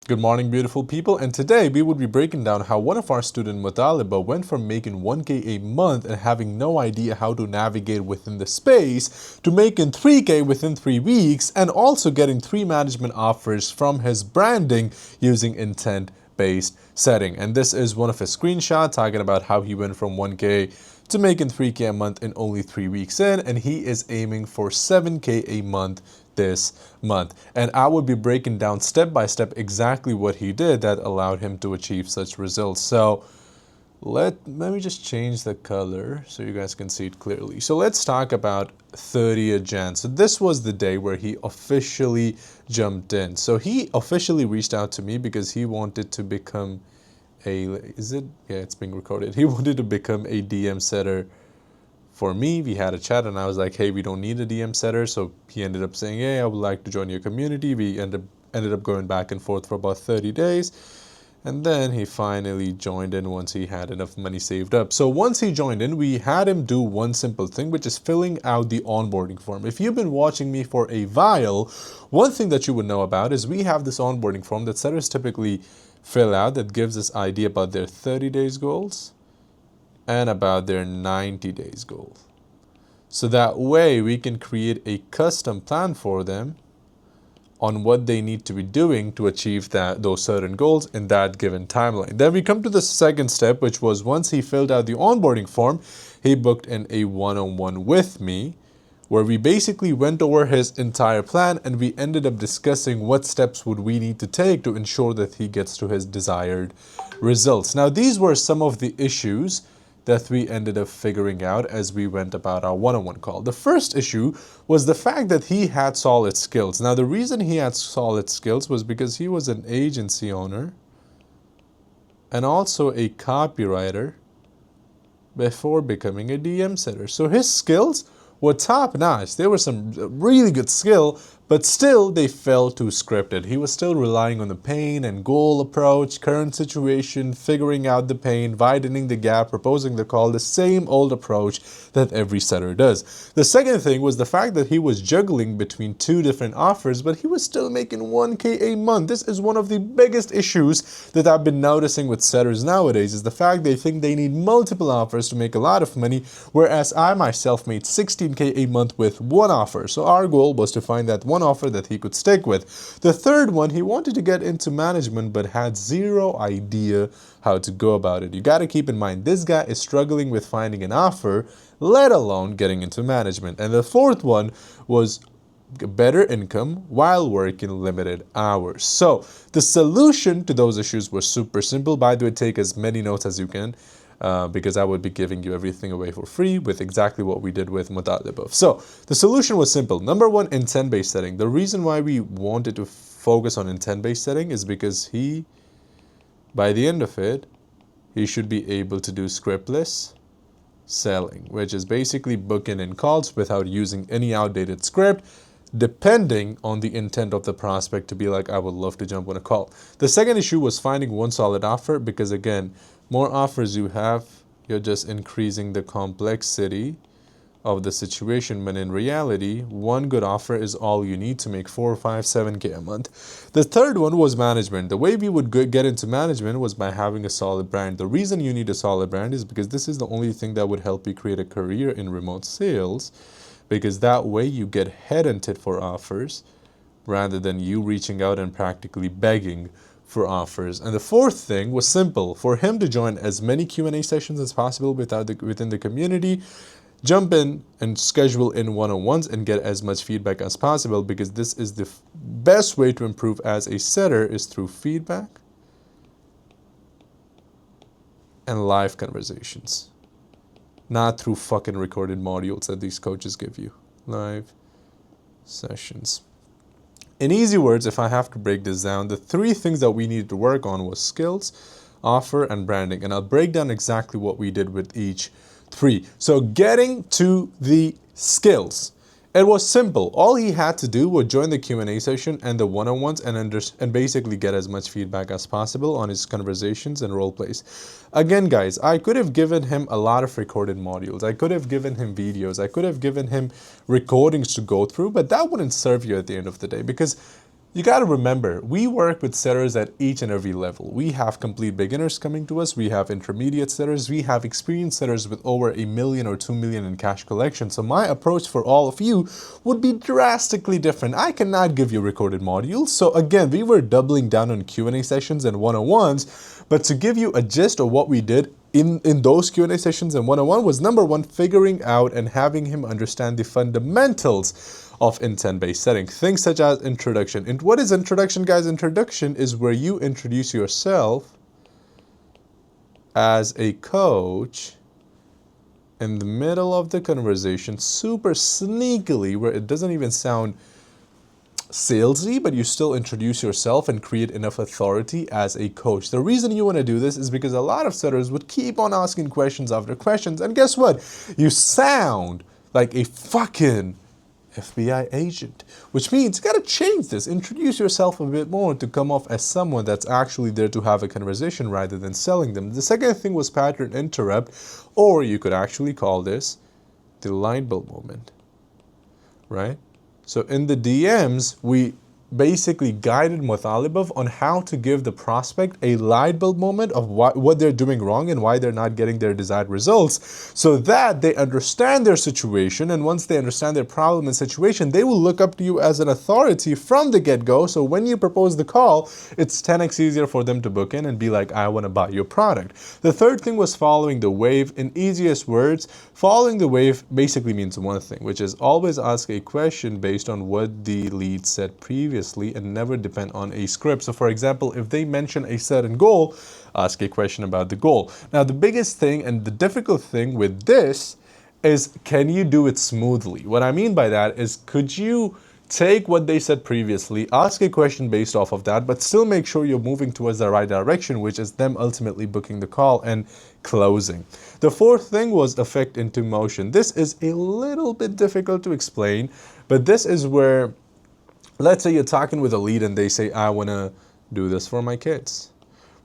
Good morning, beautiful people, and today we would be breaking down how one of our student Mutaliba went from making 1K a month and having no idea how to navigate within the space to making 3K within 3 weeks and also getting 3 management offers from his branding using intent-based setting. And this is one of his screenshots talking about how he went from 1K to making 3K a month in only 3 weeks in, and he is aiming for 7K a month this month. And I would be breaking down step by step exactly what he did that allowed him to achieve such results. So let me just change the color so you guys can see it clearly. So let's talk about 30th Jan. So this was the day where he officially jumped in. So he officially reached out to me because he wanted to become it's being recorded. He wanted to become a DM setter for me. We had a chat and I was like, hey, we don't need a DM setter. So he ended up saying, hey, I would like to join your community. We ended up going back and forth for about 30 days. And then he finally joined in once he had enough money saved up. So once he joined in, we had him do one simple thing, which is filling out the onboarding form. If you've been watching me for a while, one thing that you would know about is we have this onboarding form that setters typically fill out that gives us idea about their 30 days goals and about their 90 days goals. So that way we can create a custom plan for them on what they need to be doing to achieve those certain goals in that given timeline. Then we come to the second step, which was once he filled out the onboarding form, he booked in a one-on-one with me, where we basically went over his entire plan and we ended up discussing what steps would we need to take to ensure that he gets to his desired results. Now, these were some of the issues that we ended up figuring out as we went about our one-on-one call. The first issue was the fact that he had solid skills. Now, the reason he had solid skills was because he was an agency owner and also a copywriter before becoming a DM setter. So his skills were top-notch. There was some really good skill, but still they felt too scripted. He was still relying on the pain and goal approach, current situation, figuring out the pain, widening the gap, proposing the call, the same old approach that every setter does. The second thing was the fact that he was juggling between 2 different offers, but he was still making 1K a month. This is one of the biggest issues that I've been noticing with setters nowadays, is the fact they think they need multiple offers to make a lot of money, whereas I myself made 16K a month with 1 offer. So our goal was to find that 1 offer that he could stick with. The third one, he wanted to get into management but had zero idea how to go about it. You got to keep in mind, this guy is struggling with finding an offer, let alone getting into management. And the fourth one was better income while working limited hours. So the solution to those issues was super simple. By the way, take as many notes as you can, because I would be giving you everything away for free with exactly what we did with Mutalib. So the solution was simple. Number one, intent-based setting. The reason why we wanted to focus on intent-based setting is because by the end of it, he should be able to do scriptless selling, which is basically booking in calls without using any outdated script, depending on the intent of the prospect to be like, I would love to jump on a call. The second issue was finding one solid offer, because again, more offers you have, you're just increasing the complexity of the situation, when in reality, one good offer is all you need to make 4, 5, 7K a month. The third one was management. The way we would get into management was by having a solid brand. The reason you need a solid brand is because this is the only thing that would help you create a career in remote sales, because that way you get headhunted for offers rather than you reaching out and practically begging for offers. And the fourth thing was simple: for him to join as many Q&A sessions as possible within the community, jump in and schedule in one-on-ones and get as much feedback as possible, because this is the best way to improve as a setter, is through feedback and live conversations, not through fucking recorded modules that these coaches give you. Live sessions. In easy words, if I have to break this down, the 3 things that we needed to work on was skills, offer, and branding. And I'll break down exactly what we did with each 3. So getting to the skills. It was simple. All he had to do was join the Q&A session and the one-on-ones and basically get as much feedback as possible on his conversations and role plays. Again, guys, I could have given him a lot of recorded modules. I could have given him videos. I could have given him recordings to go through, but that wouldn't serve you at the end of the day, because You got to remember, we work with setters at each and every level. We have complete beginners coming to us. We have intermediate setters. We have experienced setters with over 1 million or 2 million in cash collection. So my approach for all of you would be drastically different. I cannot give you recorded modules. So again, we were doubling down on Q&A sessions and one-on-ones. But to give you a gist of what we did in those Q&A sessions and one-on-one was, number one, figuring out and having him understand the fundamentals of intent-based setting. Things such as introduction. And what is introduction, guys? Introduction is where you introduce yourself as a coach in the middle of the conversation, super sneakily, where it doesn't even sound salesy, but you still introduce yourself and create enough authority as a coach. The reason you want to do this is because a lot of setters would keep on asking questions after questions, and guess what? You sound like a fucking FBI agent, which means you gotta change this. Introduce yourself a bit more to come off as someone that's actually there to have a conversation rather than selling them. The second thing was pattern interrupt, or you could actually call this the light bulb moment, right? So in the DMs, we basically guided Muthalibov on how to give the prospect a light bulb moment of what they're doing wrong and why they're not getting their desired results, so that they understand their situation. And once they understand their problem and situation, they will look up to you as an authority from the get-go. So when you propose the call, it's 10x easier for them to book in and be like, I want to buy your product. The third thing was following the wave. In easiest words, following the wave basically means one thing, which is always ask a question based on what the lead said previously and never depend on a script. So for example, if they mention a certain goal, ask a question about the goal. Now, the biggest thing and the difficult thing with this is, can you do it smoothly? What I mean by that is, could you take what they said previously, ask a question based off of that, but still make sure you're moving towards the right direction, which is them ultimately booking the call and closing. The fourth thing was affect into motion. This is a little bit difficult to explain, but this is where, let's say you're talking with a lead and they say, I want to do this for my kids.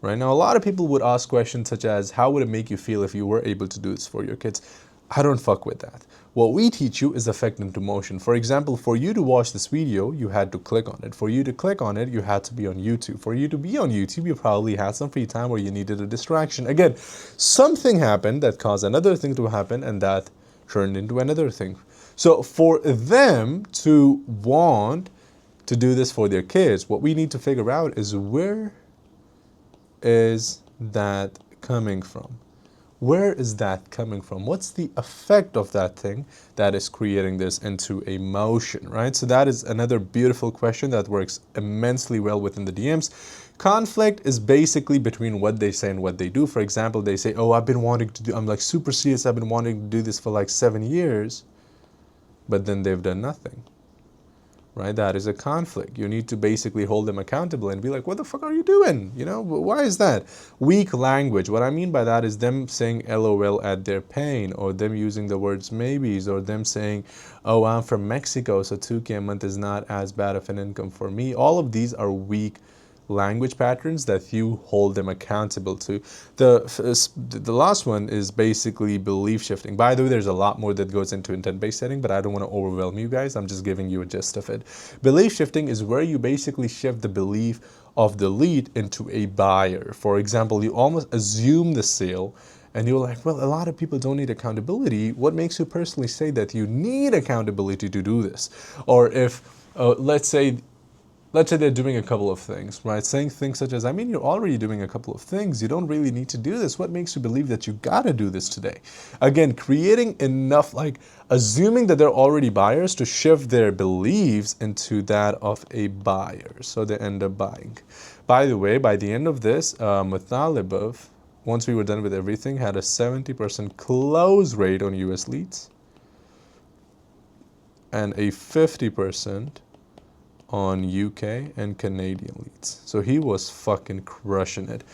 Right now, a lot of people would ask questions such as, how would it make you feel if you were able to do this for your kids? I don't fuck with that. What we teach you is affect into motion. For example, for you to watch this video, you had to click on it. For you to click on it, you had to be on YouTube. For you to be on YouTube, you probably had some free time or you needed a distraction. Again, something happened that caused another thing to happen, and that turned into another thing. So for them to want to do this for their kids, what we need to figure out is, where is that coming from? Where is that coming from? What's the effect of that thing that is creating this into a motion, right? So that is another beautiful question that works immensely well within the DMs. Conflict is basically between what they say and what they do. For example, they say, oh, I'm like super serious, I've been wanting to do this for like 7 years, but then they've done nothing. Right? That is a conflict. You need to basically hold them accountable and be like, what the fuck are you doing? You know, why is that? Weak language. What I mean by that is them saying LOL at their pain, or them using the words maybes, or them saying, oh, I'm from Mexico, so 2K a month is not as bad of an income for me. All of these are weak language patterns that you hold them accountable to. The last one is basically belief shifting. By the way, there's a lot more that goes into intent-based setting, but I don't want to overwhelm you guys. I'm just giving you a gist of it. Belief shifting is where you basically shift the belief of the lead into a buyer. For example, you almost assume the sale, and you're like, well, a lot of people don't need accountability. What makes you personally say that you need accountability to do this? Or if, let's say they're doing a couple of things, right? Saying things such as, I mean, you're already doing a couple of things. You don't really need to do this. What makes you believe that you gotta do this today? Again, creating enough, like assuming that they're already buyers to shift their beliefs into that of a buyer. So they end up buying. By the way, by the end of this, Muthalibov, once we were done with everything, had a 70% close rate on US leads and a 50% on UK and Canadian leads. So he was fucking crushing it.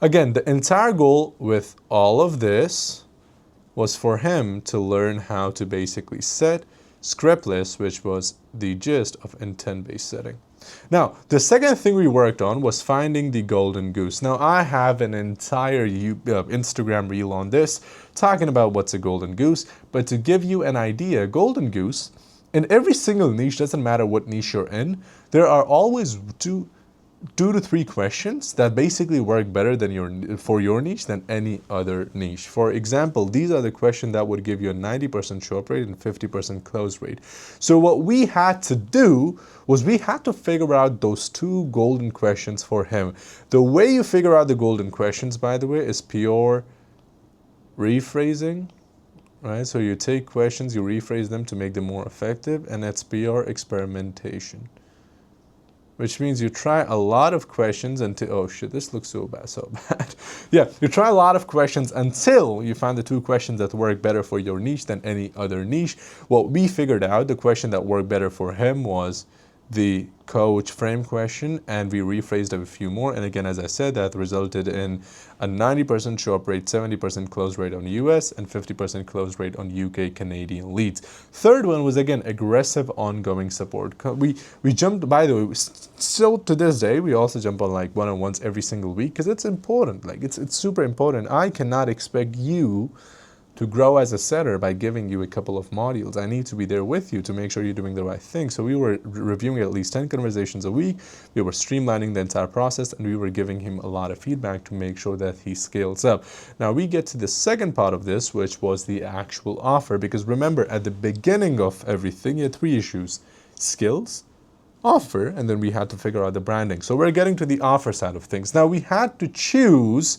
Again, the entire goal with all of this was for him to learn how to basically set script lists, which was the gist of intent-based setting. Now, the second thing we worked on was finding the golden goose. Now, I have an entire Instagram reel on this, talking about what's a golden goose, but to give you an idea, golden goose In every single niche, doesn't matter what niche you're in, there are always two to three questions that basically work better than for your niche than any other niche. For example, these are the questions that would give you a 90% show up rate and 50% close rate. So what we had to do was we had to figure out those two golden questions for him. The way you figure out the golden questions, by the way, is pure rephrasing. Right? So you take questions, you rephrase them to make them more effective, and that's pure experimentation. Which means you try a lot of questions until, oh shit, this looks so bad. Yeah, you try a lot of questions until you find the two questions that work better for your niche than any other niche. What we figured out, the question that worked better for him was the coach frame question, and we rephrased a few more. And again, as I said, that resulted in a 90% show up rate, 70% close rate on US, and 50% close rate on UK Canadian leads. Third one was, again, aggressive ongoing support. We jumped, by the way, still to this day, we also jump on like one-on-ones every single week because it's important. Like it's super important. I cannot expect you to grow as a setter by giving you a couple of modules. I need to be there with you to make sure you're doing the right thing. So we were reviewing at least 10 conversations a week. We were streamlining the entire process, and we were giving him a lot of feedback to make sure that he scales up. Now we get to the second part of this, which was the actual offer. Because remember, at the beginning of everything, you had three issues: skills, offer, and then we had to figure out the branding. So we're getting to the offer side of things. Now we had to choose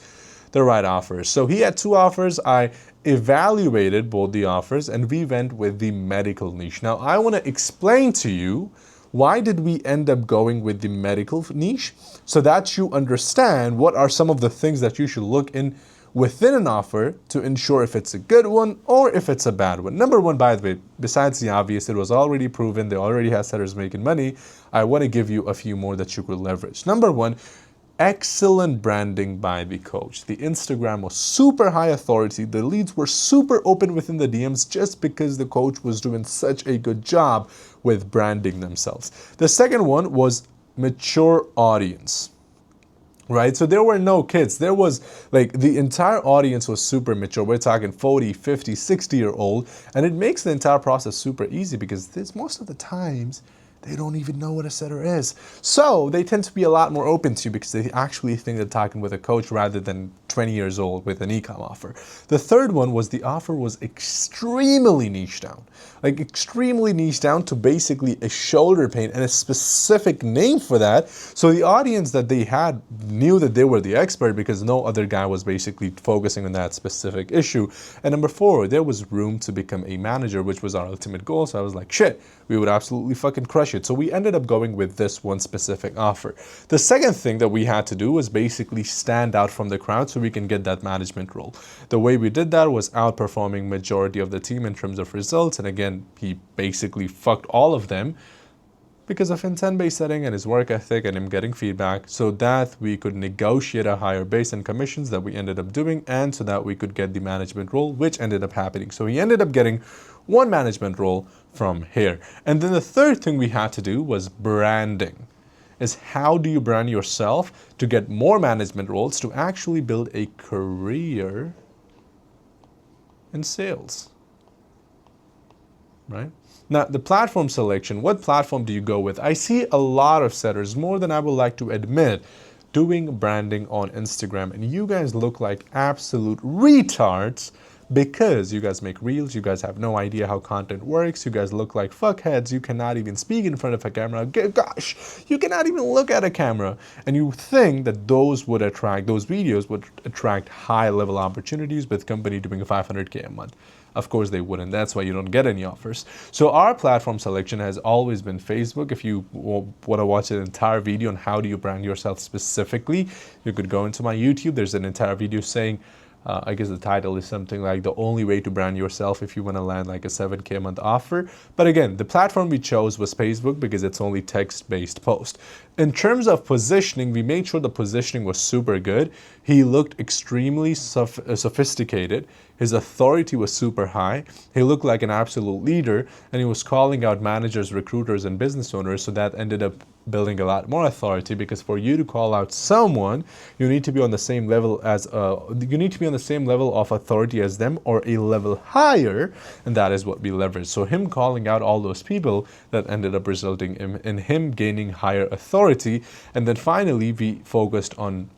the right offers. So he had two offers. I evaluated both the offers, and we went with the medical niche. Now I want to explain to you why did we end up going with the medical niche, so that you understand what are some of the things that you should look in within an offer to ensure if it's a good one or if it's a bad one. Number one, by the way, besides the obvious, it was already proven, they already had setters making money. I want to give you a few more that you could leverage. Number one, excellent branding by the coach. The Instagram was super high authority. The leads were super open within the DMs just because the coach was doing such a good job with branding themselves. The second one was mature audience. Right? So there were no kids. There was like the entire audience was super mature. We're talking 40, 50, 60-year-old. And it makes the entire process super easy because this, most of the times, they don't even know what a setter is. So they tend to be a lot more open to you because they actually think they're talking with a coach rather than 20 years old with an e-com offer. The third one was the offer was extremely niche down. Like extremely niche down to basically a shoulder pain and a specific name for that. So the audience that they had knew that they were the expert because no other guy was basically focusing on that specific issue. And number four, there was room to become a manager, which was our ultimate goal. So I was like, shit, we would absolutely fucking crush it. So we ended up going with this one specific offer. The second thing that we had to do was basically stand out from the crowd so we can get that management role. The way we did that was outperforming majority of the team in terms of results. And again, he basically fucked all of them because of intent-based setting and his work ethic and him getting feedback, so that we could negotiate a higher base and commissions that we ended up doing, and so that we could get the management role, which ended up happening. So he ended up getting one management role from here. And then the third thing we had to do was branding. Is how do you brand yourself to get more management roles to actually build a career in sales, right? Now, the platform selection, what platform do you go with? I see a lot of setters, more than I would like to admit, doing branding on Instagram. And you guys look like absolute retards because you guys make reels, you guys have no idea how content works, you guys look like fuckheads, you cannot even speak in front of a camera, gosh, you cannot even look at a camera. And you think that those videos would attract high-level opportunities with company doing 500K a month. Of course they wouldn't. That's why you don't get any offers. So our platform selection has always been Facebook. If you want to watch an entire video on how do you brand yourself specifically, you could go into my YouTube. There's an entire video saying, I guess the title is something like the only way to brand yourself if you want to land like a 7K a month offer. But again, the platform we chose was Facebook because it's only text-based post. In terms of positioning, we made sure the positioning was super good. He looked extremely sophisticated. His authority was super high. He looked like an absolute leader, and he was calling out managers, recruiters, and business owners. So that ended up building a lot more authority, because for you to call out someone, you need to be on the same level as you need to be on the same level of authority as them, or a level higher, and that is what we leverage. So him calling out all those people, that ended up resulting in him gaining higher authority. And then finally we focused on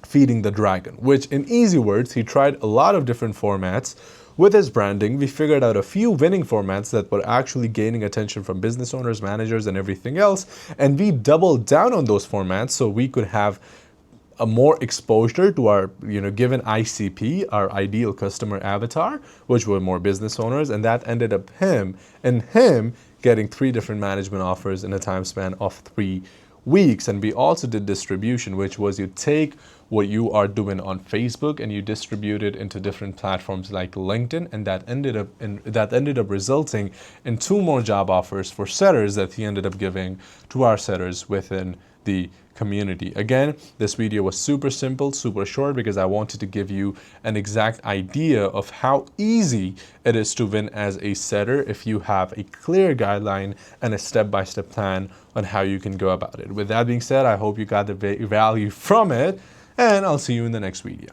feeding the dragon, which in easy words, he tried a lot of different formats. With his branding, we figured out a few winning formats that were actually gaining attention from business owners, managers, and everything else. And we doubled down on those formats so we could have a more exposure to our given ICP, our ideal customer avatar, which were more business owners. And that ended up him getting 3 different management offers in a time span of 3 weeks. And we also did distribution, which was you take what you are doing on Facebook and you distribute it into different platforms like LinkedIn, and that ended up resulting in 2 more job offers for setters that he ended up giving to our setters within the community. Again, this video was super simple, super short, because I wanted to give you an exact idea of how easy it is to win as a setter if you have a clear guideline and a step-by-step plan on how you can go about it. With that being said, I hope you got the value from it, and I'll see you in the next video.